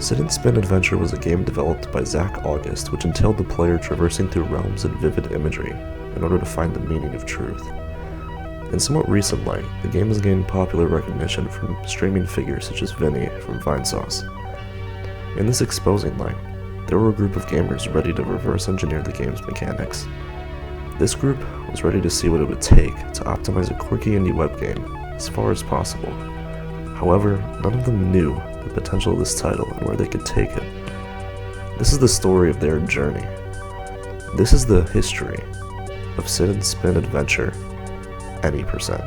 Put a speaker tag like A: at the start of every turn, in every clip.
A: Sit and Spin Adventure was a game developed by Zach August, which entailed the player traversing through realms in vivid imagery in order to find the meaning of truth. In somewhat recent light, the game has gained popular recognition from streaming figures such as Vinny from Vinesauce. In this exposing light, there were a group of gamers ready to reverse engineer the game's mechanics. This group was ready to see what it would take to optimize a quirky indie web game as far as possible. However, none of them knew the potential of this title and where they could take it. This is the story of their journey. This is the history of Sit and Spin Adventure Any%.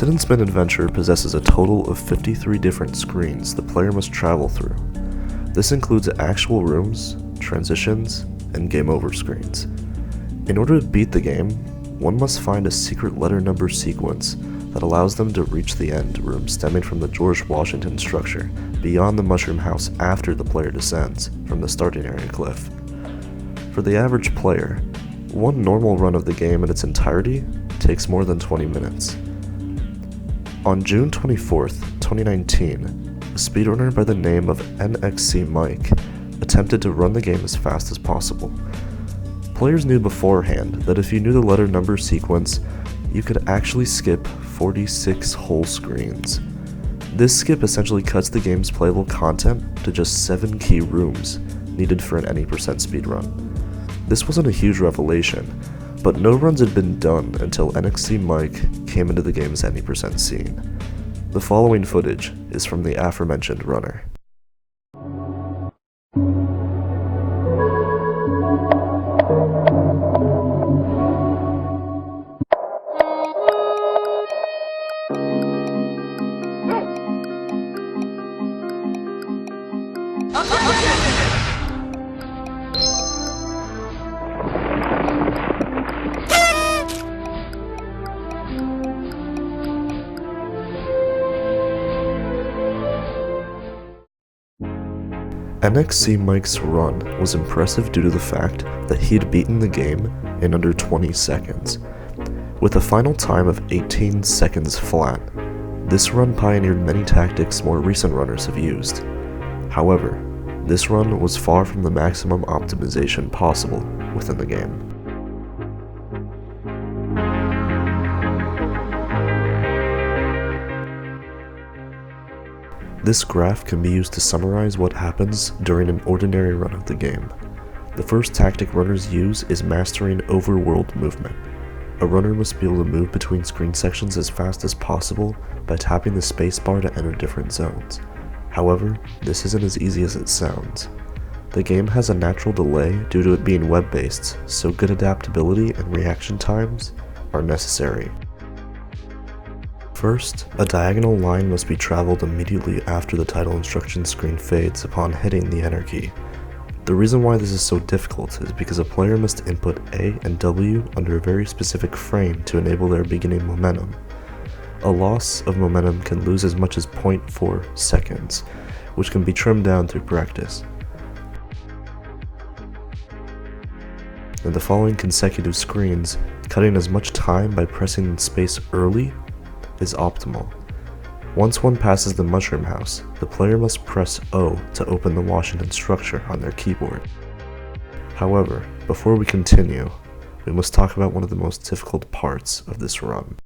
A: Sit and Spin Adventure possesses a total of 53 different screens the player must travel through. This includes actual rooms, transitions, and game over screens. In order to beat the game, one must find a secret letter number sequence that allows them to reach the end room stemming from the George Washington structure beyond the Mushroom House after the player descends from the starting area cliff. For the average player, one normal run of the game in its entirety takes more than 20 minutes. On June 24th, 2019, a speedrunner by the name of NXC Mike attempted to run the game as fast as possible. Players knew beforehand that if you knew the letter number sequence, you could actually skip 46 whole screens. This skip essentially cuts the game's playable content to just 7 key rooms needed for an Any% speedrun. This wasn't a huge revelation, but no runs had been done until NXC Mike came into the game's Any% scene. The following footage is from the aforementioned runner. NXC Mike's run was impressive due to the fact that he'd beaten the game in under 20 seconds. With a final time of 18 seconds flat, this run pioneered many tactics more recent runners have used. However, this run was far from the maximum optimization possible within the game. This graph can be used to summarize what happens during an ordinary run of the game. The first tactic runners use is mastering overworld movement. A runner must be able to move between screen sections as fast as possible by tapping the spacebar to enter different zones. However, this isn't as easy as it sounds. The game has a natural delay due to it being web-based, so good adaptability and reaction times are necessary. First, a diagonal line must be traveled immediately after the title instruction screen fades upon hitting the enter key. The reason why this is so difficult is because a player must input A and W under a very specific frame to enable their beginning momentum. A loss of momentum can lose as much as 0.4 seconds, which can be trimmed down through practice. In the following consecutive screens, cutting as much time by pressing space early is optimal. Once one passes the Mushroom House, the player must press O to open the Washington structure on their keyboard. However, before we continue, we must talk about one of the most difficult parts of this run.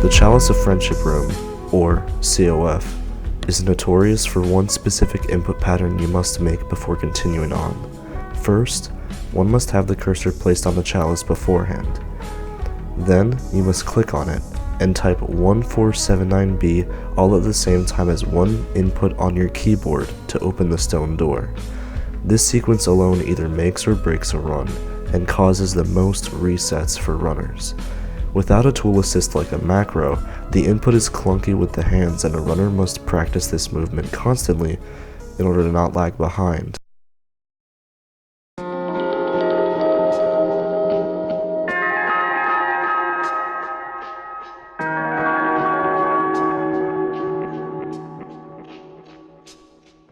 A: The Chalice of Friendship Room, or COF, is notorious for one specific input pattern you must make before continuing on. First, one must have the cursor placed on the chalice beforehand. Then, you must click on it and type 1479B all at the same time as one input on your keyboard to open the stone door. This sequence alone either makes or breaks a run, and causes the most resets for runners. Without a tool assist like a macro, the input is clunky with the hands and a runner must practice this movement constantly in order to not lag behind.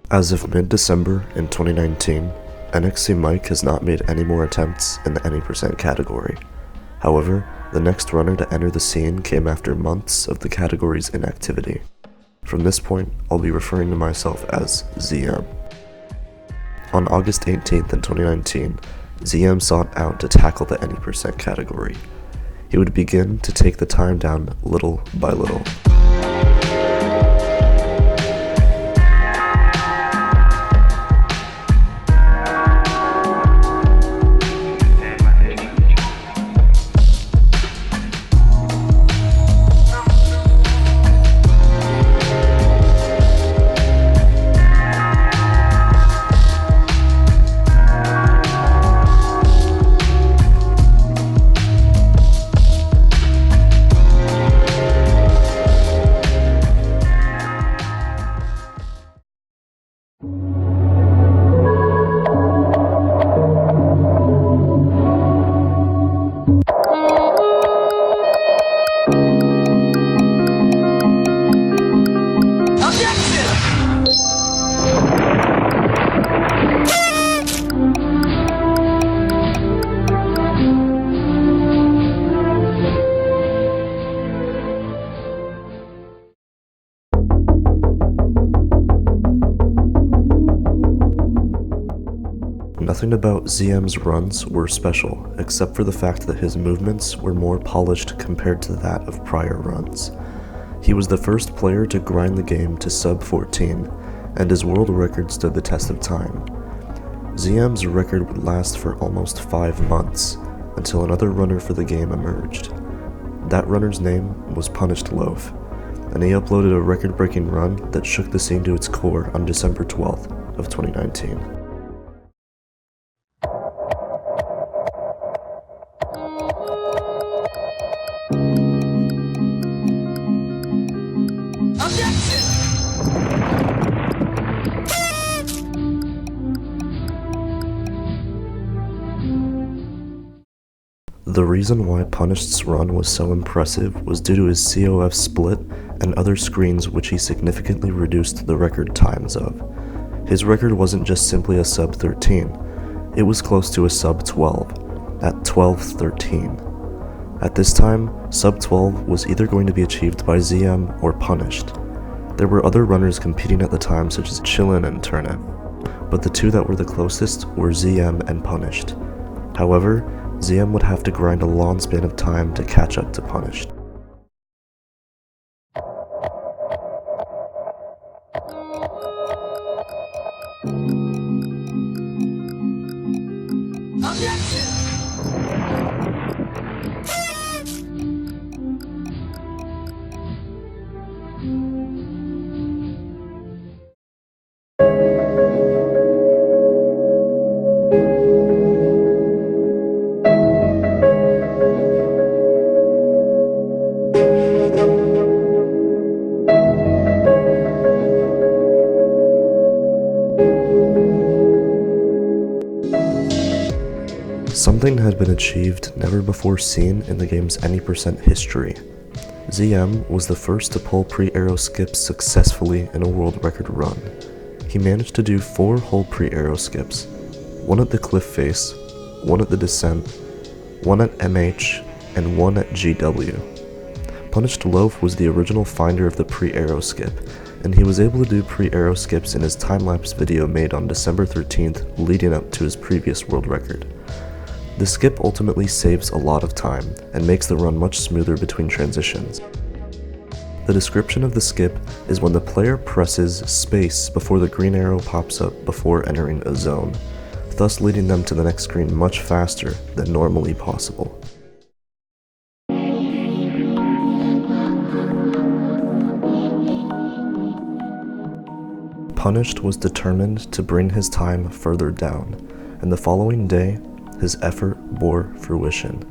A: As of mid-December in 2019, NXT Mike has not made any more attempts in the any % category. However, the next runner to enter the scene came after months of the category's inactivity. From this point, I'll be referring to myself as ZM. On August 18th in 2019, ZM sought out to tackle the any % category. He would begin to take the time down little by little. Nothing about ZM's runs were special, except for the fact that his movements were more polished compared to that of prior runs. He was the first player to grind the game to sub 14, and his world record stood the test of time. ZM's record would last for almost 5 months, until another runner for the game emerged. That runner's name was Punished Loaf, and he uploaded a record-breaking run that shook the scene to its core on December 12th of 2019. The reason why Punished's run was so impressive was due to his COF split and other screens which he significantly reduced the record times of. His record wasn't just simply a sub 13, it was close to a sub 12, at 12:13. At this time, sub 12 was either going to be achieved by ZM or Punished. There were other runners competing at the time such as Chillin and Turnip, but the two that were the closest were ZM and Punished. However, ZM would have to grind a long span of time to catch up to Punished. Something had been achieved never before seen in the game's any % history. ZM was the first to pull pre-arrow skips successfully in a world record run. He managed to do 4 whole pre-arrow skips, one at the cliff face, one at the descent, one at MH, and one at GW. Punished Loaf was the original finder of the pre-arrow skip, and he was able to do pre-arrow skips in his time-lapse video made on December 13th leading up to his previous world record. The skip ultimately saves a lot of time, and makes the run much smoother between transitions. The description of the skip is when the player presses space before the green arrow pops up before entering a zone, thus leading them to the next screen much faster than normally possible. Punished was determined to bring his time further down, and the following day, his effort bore fruition.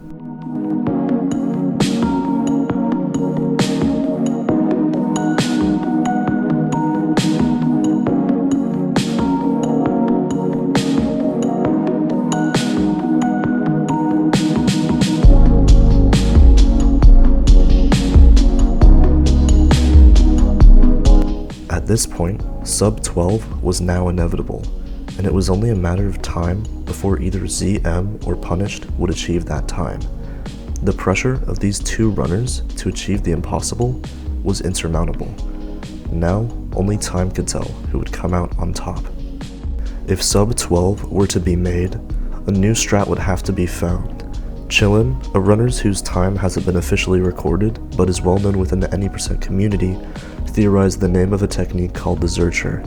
A: At this point, sub 12 was now inevitable, and it was only a matter of time before either ZM or Punished would achieve that time. The pressure of these two runners to achieve the impossible was insurmountable. Now, only time could tell who would come out on top. If sub 12 were to be made, a new strat would have to be found. Chillin, a runner whose time hasn't been officially recorded but is well known within the Any% community, theorized the name of a technique called the Zercher.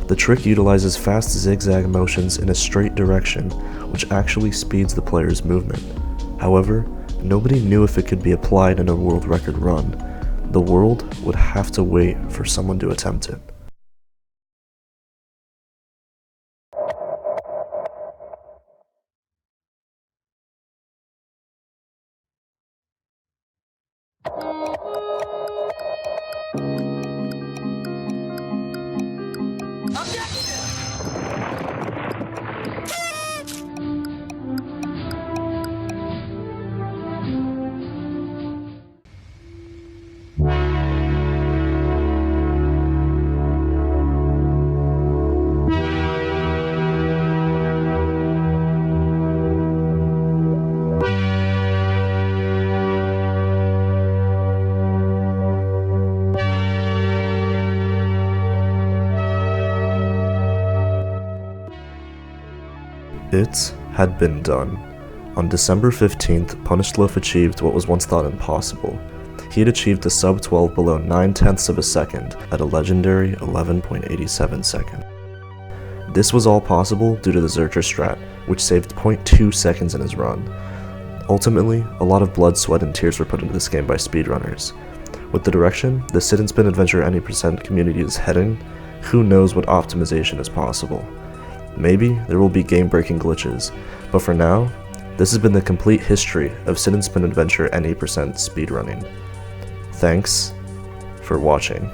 A: The trick utilizes fast zigzag motions in a straight direction, which actually speeds the player's movement. However, nobody knew if it could be applied in a world record run. The world would have to wait for someone to attempt it. It had been done. On December 15th, Punished Loaf achieved what was once thought impossible. He had achieved a sub 12 below 9/10 of a second at a legendary 11.87 second. This was all possible due to the Zercher strat, which saved 0.2 seconds in his run. Ultimately, a lot of blood, sweat, and tears were put into this game by speedrunners. With the direction the Sit and Spin Adventure Any% community is heading, who knows what optimization is possible. Maybe there will be game-breaking glitches, but for now, this has been the complete history of Sit and Spin Adventure Any% speedrunning. Thanks for watching.